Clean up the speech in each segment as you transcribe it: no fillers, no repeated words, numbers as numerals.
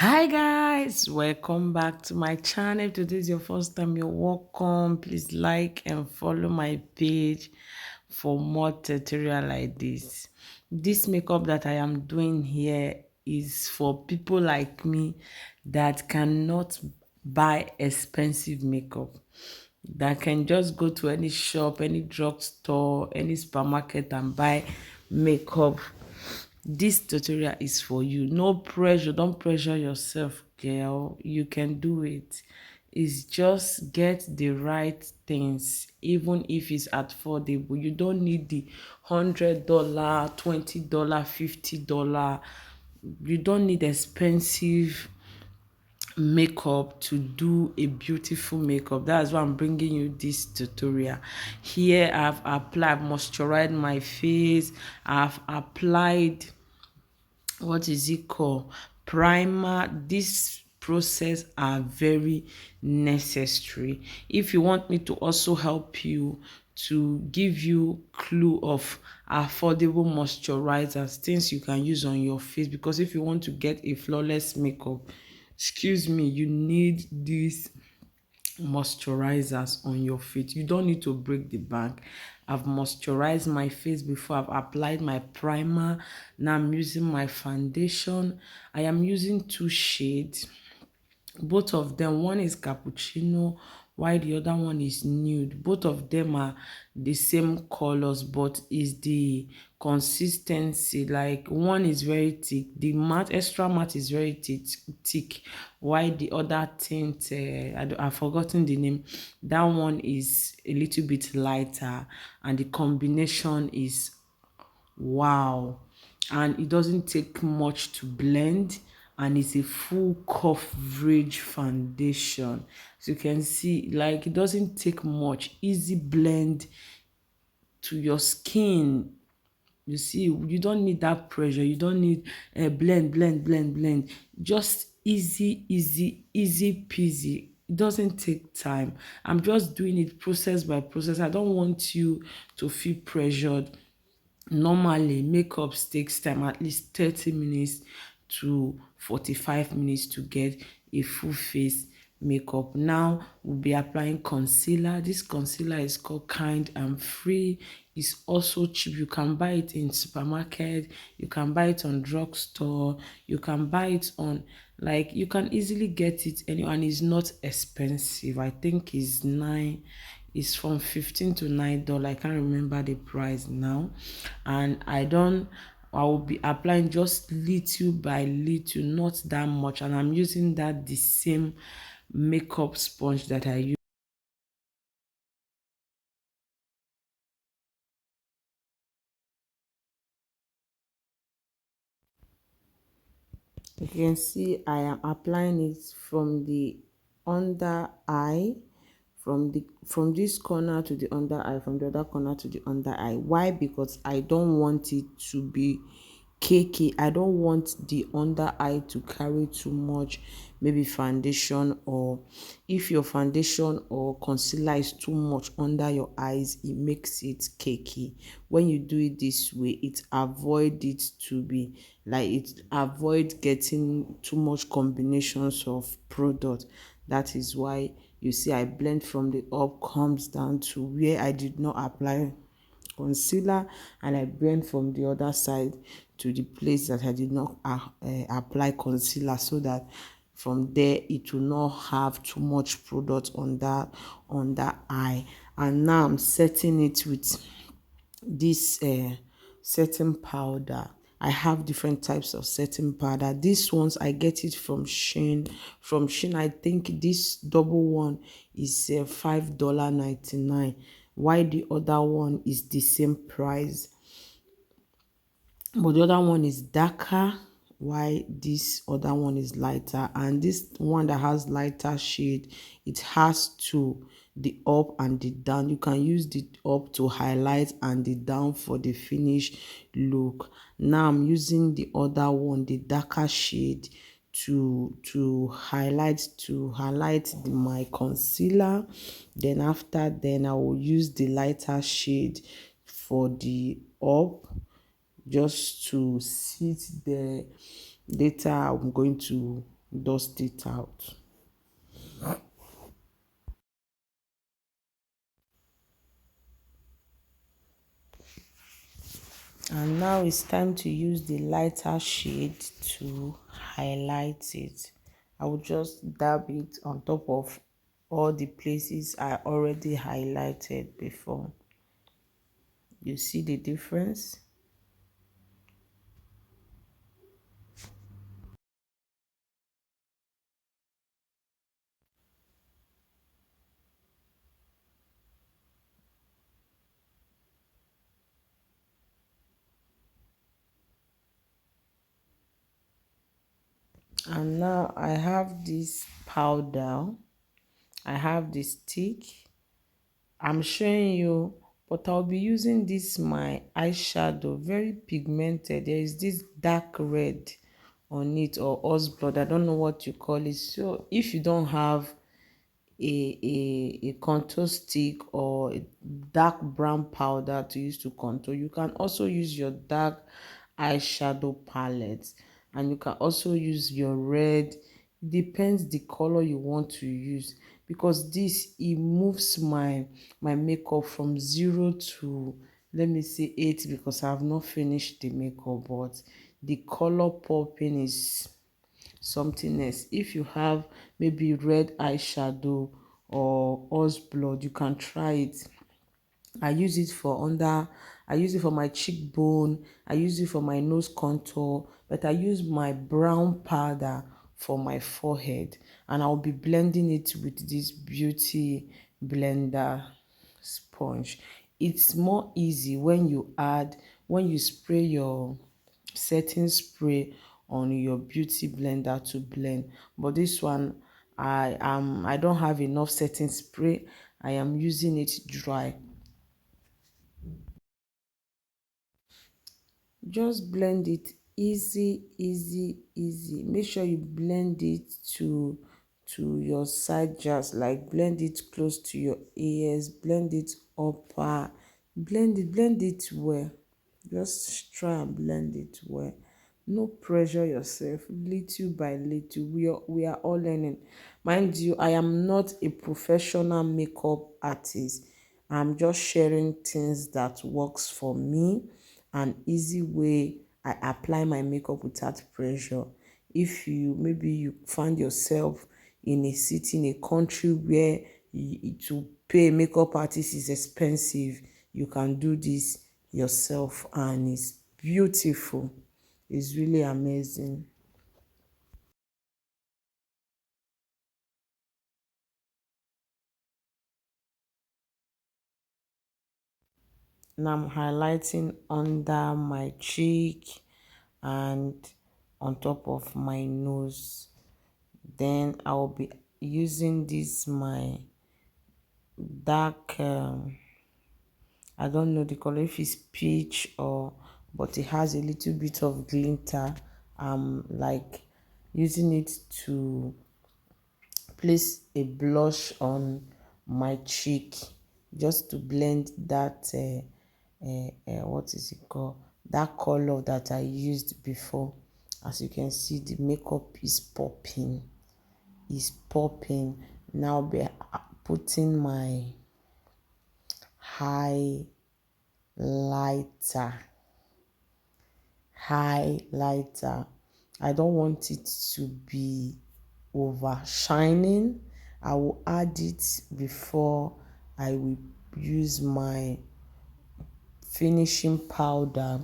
Hi guys, welcome back to my channel. If today is your first time, you're welcome. Please like and follow my page for more tutorial like this. This makeup that I am doing here is for people like me that cannot buy expensive makeup, that can just go to any shop, any drugstore, any supermarket and buy makeup. This tutorial is for you. No pressure. Don't pressure yourself, girl. You can do it. It's just get the right things, even if it's affordable. You don't need the $100, $20, $50. You don't need expensive makeup to do a beautiful makeup. That's why I'm bringing you this tutorial. Here I've moisturized my face. I've applied, what is it called, primer. This process are very necessary if you want me to also help you to give you clue of affordable moisturizers, things you can use on your face, because if you want to get a flawless makeup, excuse me, you need this moisturizers on your face. You don't need to break the bank. I've moisturized my face before. I've applied my primer. Now I'm using my foundation. I am using two shades, both of them. One is cappuccino while the other one is nude. Both of them are the same colors, but is the consistency, like one is very thick, the matte, extra matte is very thick, while the other tint, I've forgotten the name, that one is a little bit lighter, and the combination is wow. And it doesn't take much to blend, and it's a full coverage foundation. So you can see, like, it doesn't take much, easy blend to your skin. You see, you don't need that pressure. You don't need a blend. Just easy peasy. It doesn't take time. I'm just doing it process by process. I don't want you to feel pressured. Normally makeup takes time, at least 30 minutes to 45 minutes to get a full face makeup. Now we'll be applying concealer. This concealer is called Kind and Free. It's also cheap. You can buy it in supermarket, you can buy it on drugstore, you can buy it on, like, you can easily get it anywhere, and it's not expensive. I think it's from 15 to $9. I can't remember the price now. And I will be applying just little by little, not that much. And I'm using that the same makeup sponge that I use. You can see I am applying it from the under eye, from this corner to the under eye, from the other corner to the under eye. Why? Because I don't want it to be cakey. I don't want the under eye to carry too much, maybe foundation, or if your foundation or concealer is too much under your eyes, it makes it cakey. When you do it this way, it avoid it to be like, it avoid getting too much combinations of product. That is why you see I blend from the up, comes down to where I did not apply concealer, and I blend from the other side to the place that I did not apply concealer, so that from there it will not have too much product on that eye. And now I'm setting it with this setting powder. I have different types of setting powder. These ones I get it from Shein. From Shein, I think this double one is $5.99, while the other one is the same price, but the other one is darker, why this other one is lighter. And this one that has lighter shade, it has two, the up and the down. You can use the up to highlight and the down for the finished look. Now I'm using the other one, the darker shade, to highlight my concealer. Then I will use the lighter shade for the up, just to sit there. Later I'm going to dust it out. And now it's time to use the lighter shade to highlight it. I will just dab it on top of all the places I already highlighted before. You see the difference? And now I have this powder, I have the stick. I'm showing you, but I'll be using this my eyeshadow, very pigmented. There is this dark red on it, or horse blood, I don't know what you call it. So if you don't have a contour stick or a dark brown powder to use to contour, you can also use your dark eyeshadow palette, and you can also use your red. It depends the color you want to use, because this, it moves my makeup from 0 to, let me say, 8, because I have not finished the makeup, but the color popping is something else. If you have maybe red eyeshadow or horse blood, you can try it. I use it for under, I use it for my cheekbone, I use it for my nose contour, but I use my brown powder for my forehead, and I'll be blending it with this beauty blender sponge. It's more easy when you add, when you spray your setting spray on your beauty blender to blend. But this one, I don't have enough setting spray. I am using it dry. Just blend it easy, easy, easy. Make sure you blend it to your side jars, like blend it close to your ears, blend it upper, blend it well. Just try and blend it well. No pressure yourself, little by little. We are all learning. Mind you, I am not a professional makeup artist. I'm just sharing things that works for me, an easy way I apply my makeup without pressure. If you, maybe you find yourself in a city, in a country where to pay a makeup artist is expensive, you can do this yourself, and it's beautiful. It's really amazing. Now I'm highlighting under my cheek and on top of my nose. Then I will be using this my dark I don't know the color, if it's peach or, but it has a little bit of glitter. Like using it to place a blush on my cheek, just to blend that what is it called, that color that I used before. As you can see, the makeup is popping. Now I'll be putting my highlighter highlighter. I don't want it to be over shining. I will add it before I will use my finishing powder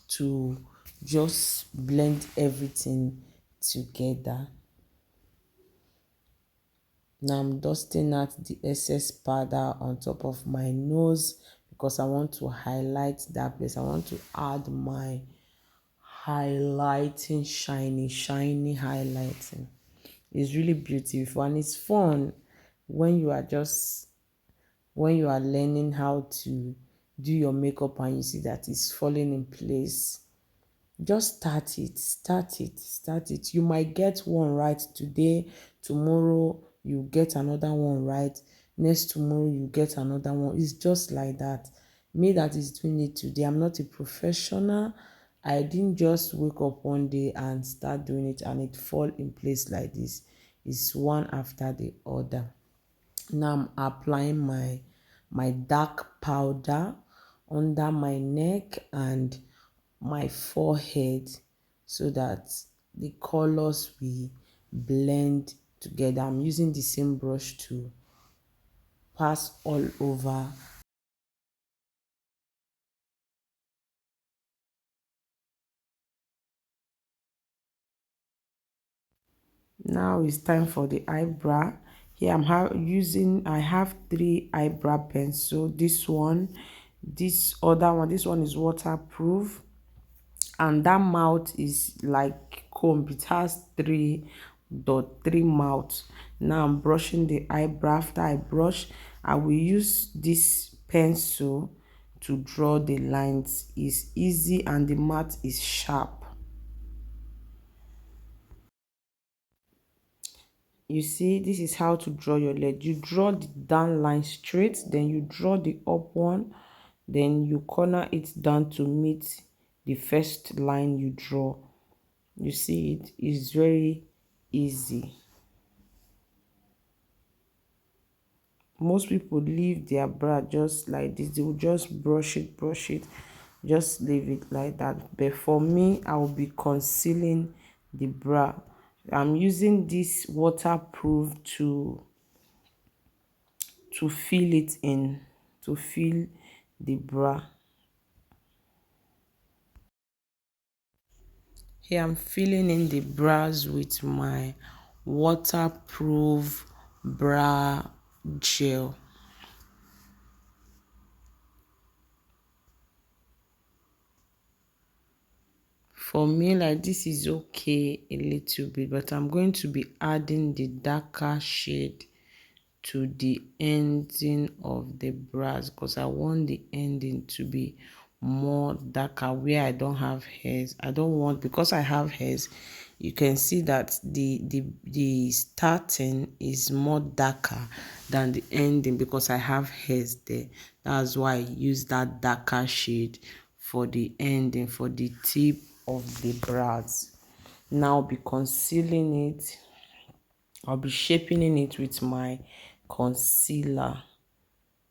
to just blend everything together. Now I'm dusting out the excess powder on top of my nose, because I want to highlight that place. I want to add my highlighting, shiny highlighting. It's really beautiful and it's fun when you are just, when you are learning how to do your makeup and you see that it's falling in place. Just start it. You might get one right today, tomorrow you get another one right, next tomorrow you get another one. It's just like that. Me that is doing it today, I'm not a professional. I didn't just wake up one day and start doing it and it fall in place like this. It's one after the other. Now I'm applying my dark powder under my neck and my forehead so that the colors will blend together. I'm using the same brush to pass all over. Now it's time for the eyebrow. Here using, I have three eyebrow pencil. This one, this other one, this one is waterproof, and that mouth is like comb. It has three mouths. Now I'm brushing the eyebrow. After I brush, I will use this pencil to draw the lines. It's easy and the mat is sharp. You see, this is how to draw your leg. You draw the down line straight, then you draw the up one, then you corner it down to meet the first line you draw. You see, it is very easy. Most people leave their bra just like this. They will just brush it, just leave it like that. But for me, I will be concealing the bra. I'm using this waterproof to fill it in, to fill the bra. Here I'm filling in the bras with my waterproof bra gel. For me, like this is okay a little bit, but I'm going to be adding the darker shade to the ending of the bras because I want the ending to be more darker where I don't have hairs. I don't want, because I have hairs, you can see that the starting is more darker than the ending because I have hairs there. That's why I use that darker shade for the ending, for the tip of the bras. Now I'll be concealing it. I'll be shaping it with my concealer.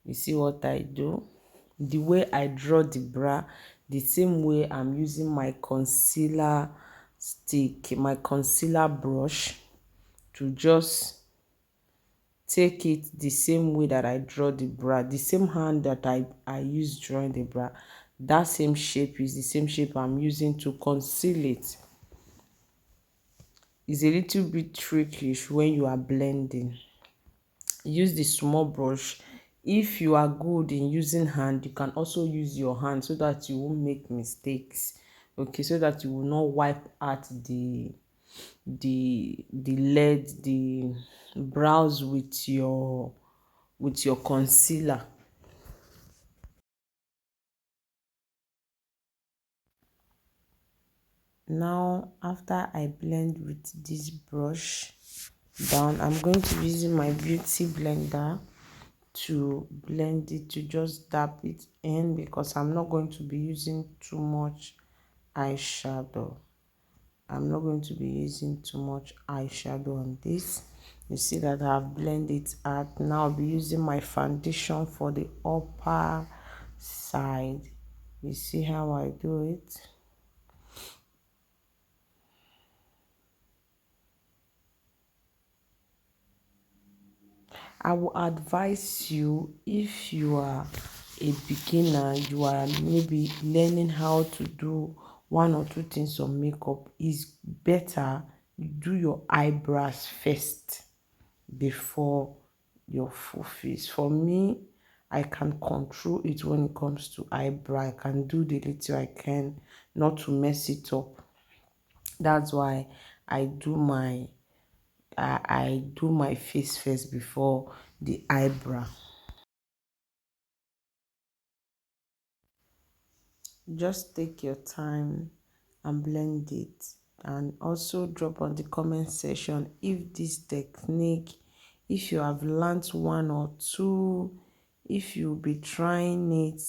You see what I do? The way I draw the bra, the same way I'm using my concealer stick, my concealer brush, to just take it the same way that I draw the bra, the same hand that I use drawing the bra. That same shape is the same shape I'm using to conceal it. It's a little bit tricky when you are blending. Use the small brush. If you are good in using hand, you can also use your hand so that you won't make mistakes. Okay, so that you will not wipe out the lead, the brows with your concealer. Now after I blend with this brush down, I'm going to be using my beauty blender to blend it, to just dab it in, because I'm not going to be using too much eyeshadow. I'm not going to be using too much eyeshadow on this. You see that I've blended it out. Now I'll be using my foundation for the upper side. You see how I do it? I will advise you, if you are a beginner, you are maybe learning how to do one or two things on makeup, is better you do your eyebrows first before your full face. For me, I can control it when it comes to eyebrow. I can do the little I can, not to mess it up. That's why I do my face first before the eyebrow. Just take your time and blend it, and also drop on the comment section if this technique, if you have learned one or two, if you'll be trying it,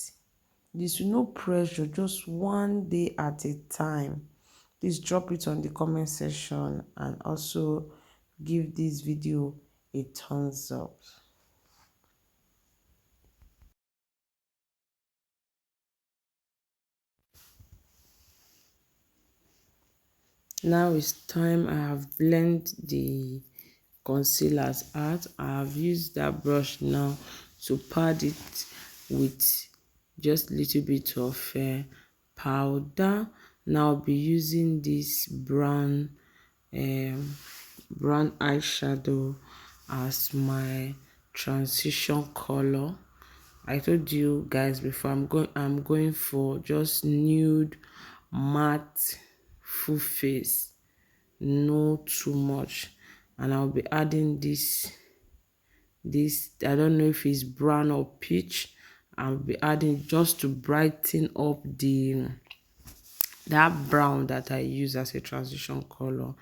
This no pressure, just one day at a time. Please drop it on the comment section and also give this video a thumbs up. Now it's time. I have blended the concealers out. I have used that brush now to pad it with just a little bit of powder. Now I'll be using this um, brown eyeshadow as my transition color. I told you guys before, I'm going for just nude matte full face, no too much. And I'll be adding this I don't know if it's brown or peach. I'll be adding just to brighten up that brown that I use as a transition color.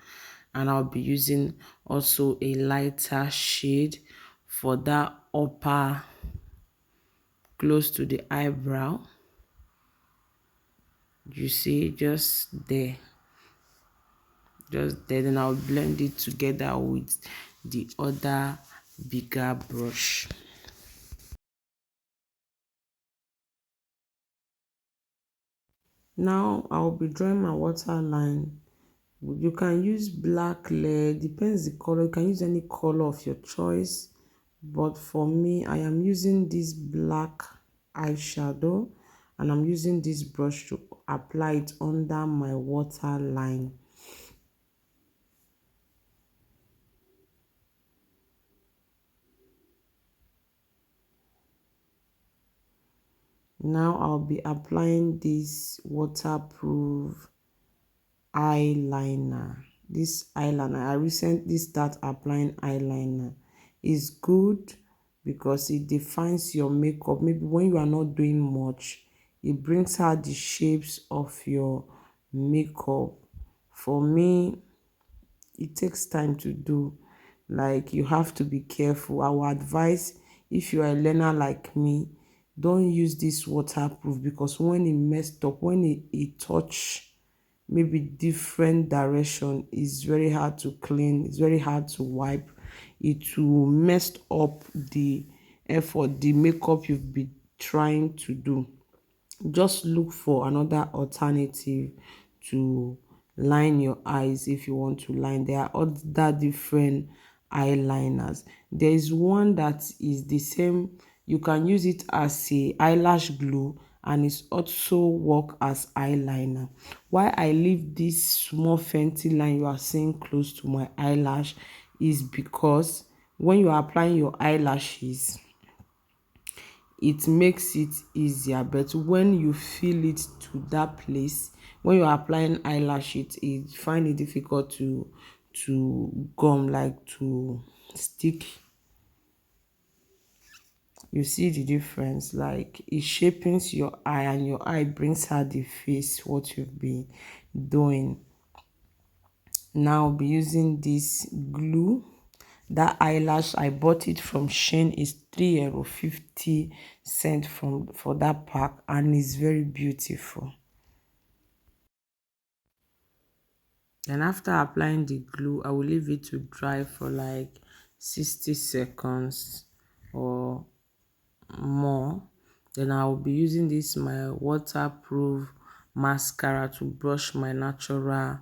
And I'll be using also a lighter shade for that upper close to the eyebrow. You see, just there, then I'll blend it together with the other bigger brush. Now I'll be drawing my waterline. You can use black lead, depends the color. You can use any color of your choice, but for me, I am using this black eyeshadow and I'm using this brush to apply it under my waterline. Now I'll be applying this waterproof eyeliner. This eyeliner, I recently start applying eyeliner. It's good because it defines your makeup. Maybe when you are not doing much, it brings out the shapes of your makeup. For me, it takes time to do. Like, you have to be careful. I would advise, if you are a learner like me, don't use this waterproof, because when it messed up, when it touch maybe different direction, it's very hard to clean, it's very hard to wipe. It will mess up the effort, the makeup you've been trying to do. Just look for another alternative to line your eyes. If you want to line, there are other different eyeliners. There is one that is the same. You can use it as a eyelash glue, and it's also work as eyeliner. Why I leave this small Fenty line you are seeing close to my eyelash is because when you are applying your eyelashes, it makes it easier, but when you feel it to that place, when you're applying eyelash, it find it difficult to gum, like to stick. You see the difference, like it shapes your eye and your eye brings out the face what you've been doing. Now I'll be using this glue. That eyelash, I bought it from Shein, is €3.50 for that pack, and it's very beautiful. Then after applying the glue, I will leave it to dry for like 60 seconds or more. Then I will be using this my waterproof mascara to brush my natural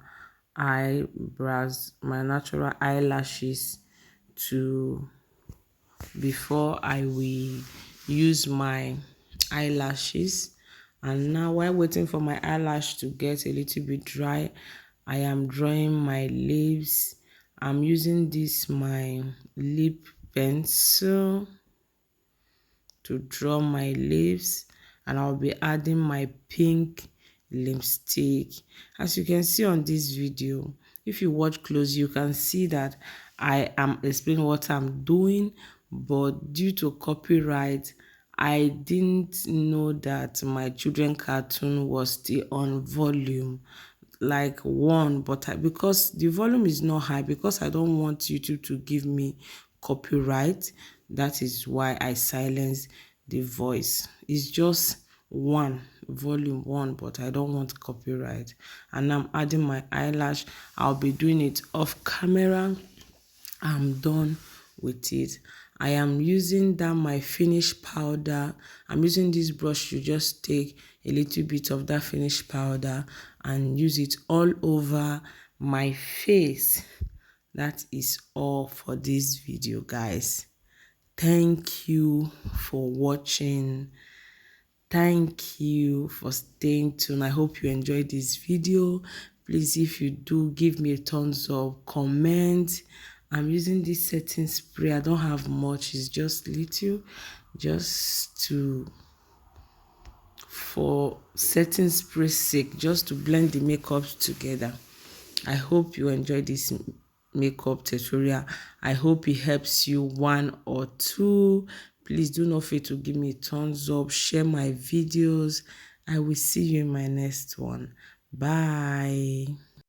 eyebrows, my natural eyelashes, to before I will use my eyelashes. And now, while waiting for my eyelash to get a little bit dry, I am drawing my lips. I'm using this my lip pencil to draw my lips, and I'll be adding my pink lipstick. As you can see on this video, if you watch close, you can see that I am explaining what I'm doing, but due to copyright, I didn't know that my children cartoon was still on volume like one, but because the volume is not high, because I don't want YouTube to give me copyright, that is why I silence the voice. It's just 1, volume 1, but I don't want copyright. And I'm adding my eyelash. I'll be doing it off camera. I'm done with it. I am using that my finish powder. I'm using this brush to just take a little bit of that finish powder and use it all over my face. That is all for this video, guys. Thank you for watching. Thank you for staying tuned. I hope you enjoyed this video. Please, if you do, give me a thumbs up, comment. I'm using this setting spray. I don't have much, it's just little, just to, for setting spray sake, just to blend the makeup together. I hope you enjoyed this makeup tutorial. I hope it helps you 1 or 2. Please do not fail to give me a thumbs up, share my videos. I will see you in my next one. Bye.